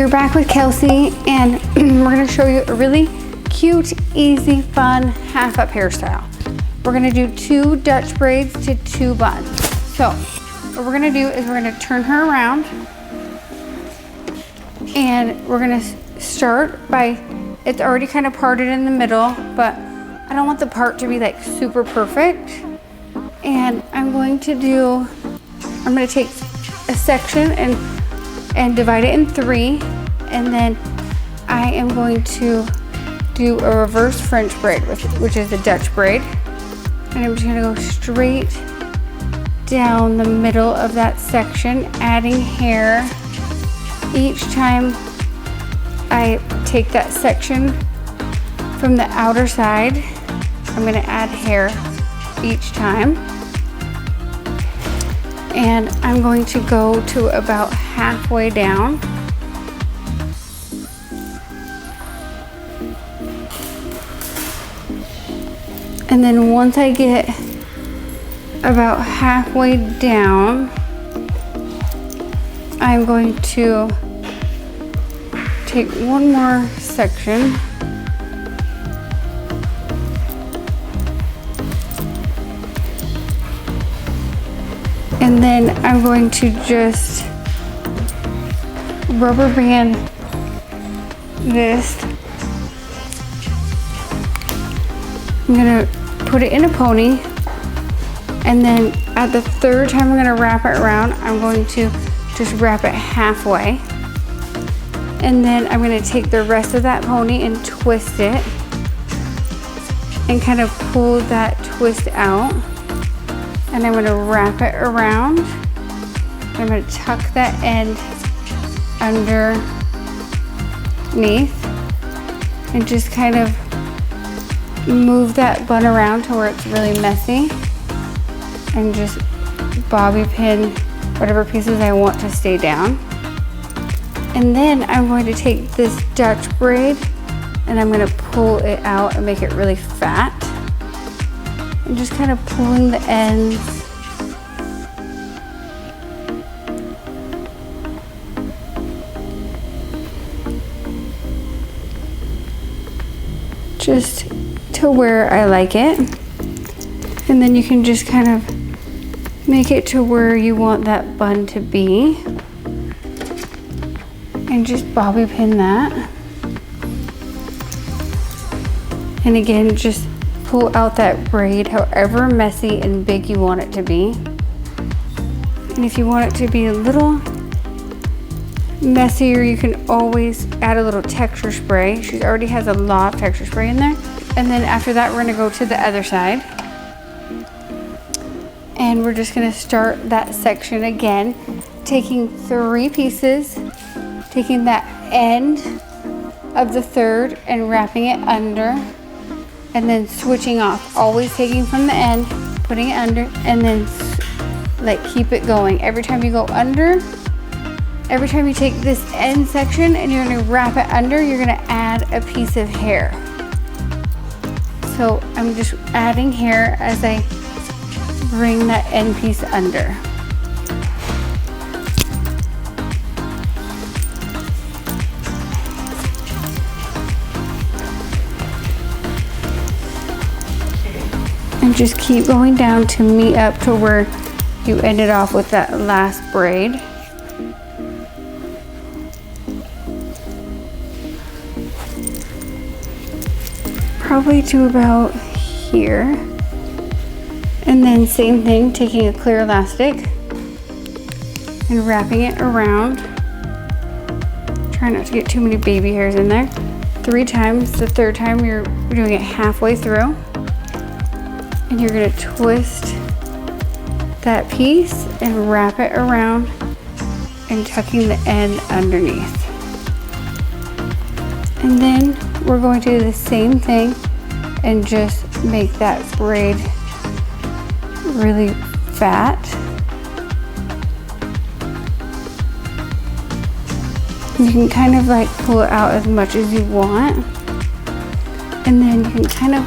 you're back with Kelsey, and we're gonna show you a really cute, easy, fun half-up hairstyle. We're gonna do 2 Dutch braids to 2 buns. So what we're gonna do is we're gonna turn her around, and we're gonna start by, it's already kind of parted in the middle, but I don't want the part to be like super perfect. And I'm gonna take a section and divide it in 3, and then I am going to do a reverse French braid, which is the Dutch braid. And I'm just gonna go straight down the middle of that section, adding hair each time I take that section from the outer side. I'm gonna add hair each time. And I'm going to go to about halfway down. And then once I get about halfway down, I'm going to take one more section and then I'm going to just rubber band this. I'm gonna put it in a pony, and then at the 3rd time I'm gonna wrap it around, I'm going to just wrap it halfway. And then I'm gonna take the rest of that pony and twist it and kind of pull that twist out. And I'm gonna wrap it around. I'm gonna tuck that end underneath and just kind of move that bun around to where it's really messy, and just bobby pin whatever pieces I want to stay down. And then I'm going to take this Dutch braid and I'm gonna pull it out and make it really fat. And just kind of pulling the ends. Just to where I like it. And then you can just kind of make it to where you want that bun to be. And just bobby pin that. And again, just pull out that braid however messy and big you want it to be. And if you want it to be a little messier, you can always add a little texture spray. She already has a lot of texture spray in there. And then after that, we're gonna go to the other side. And we're just gonna start that section again, taking 3 pieces, taking that end of the 3rd and wrapping it under, and then switching off, always taking from the end, putting it under, and then like keep it going. Every time you go under, every time you take this end section and you're gonna wrap it under, you're gonna add a piece of hair. So I'm just adding hair as I bring that end piece under. And just keep going down to meet up to where you ended off with that last braid. Probably to about here. And then same thing, taking a clear elastic and wrapping it around. Try not to get too many baby hairs in there. 3 times. The 3rd time you're doing it halfway through. And you're gonna twist that piece and wrap it around and tucking the end underneath. And then we're going to do the same thing and just make that braid really fat. You can kind of like pull it out as much as you want. And then you can kind of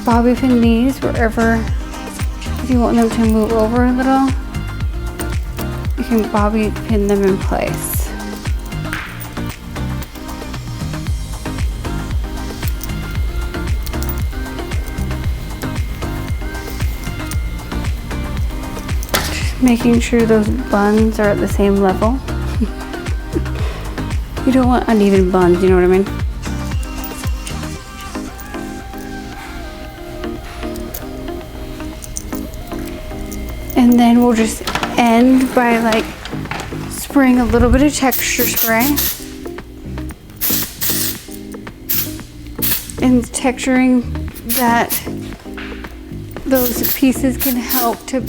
bobby pin these wherever, if you want them to move over a little, you can bobby pin them in place. Making sure those buns are at the same level. You don't want uneven buns, you know what I mean? And then we'll just end by like spraying a little bit of texture spray. And texturing that those pieces can help to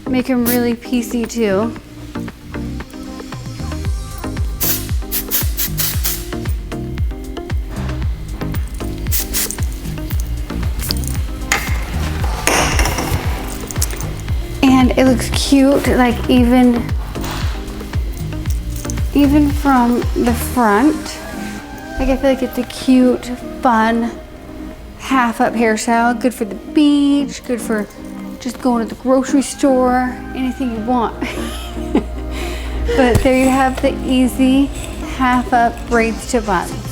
make them really piecey too. And it looks cute, like even from the front. Like I feel like it's a cute, fun, half up hairstyle. Good for the beach, good for just going to the grocery store, anything you want. But there you have the easy half up braids to buns.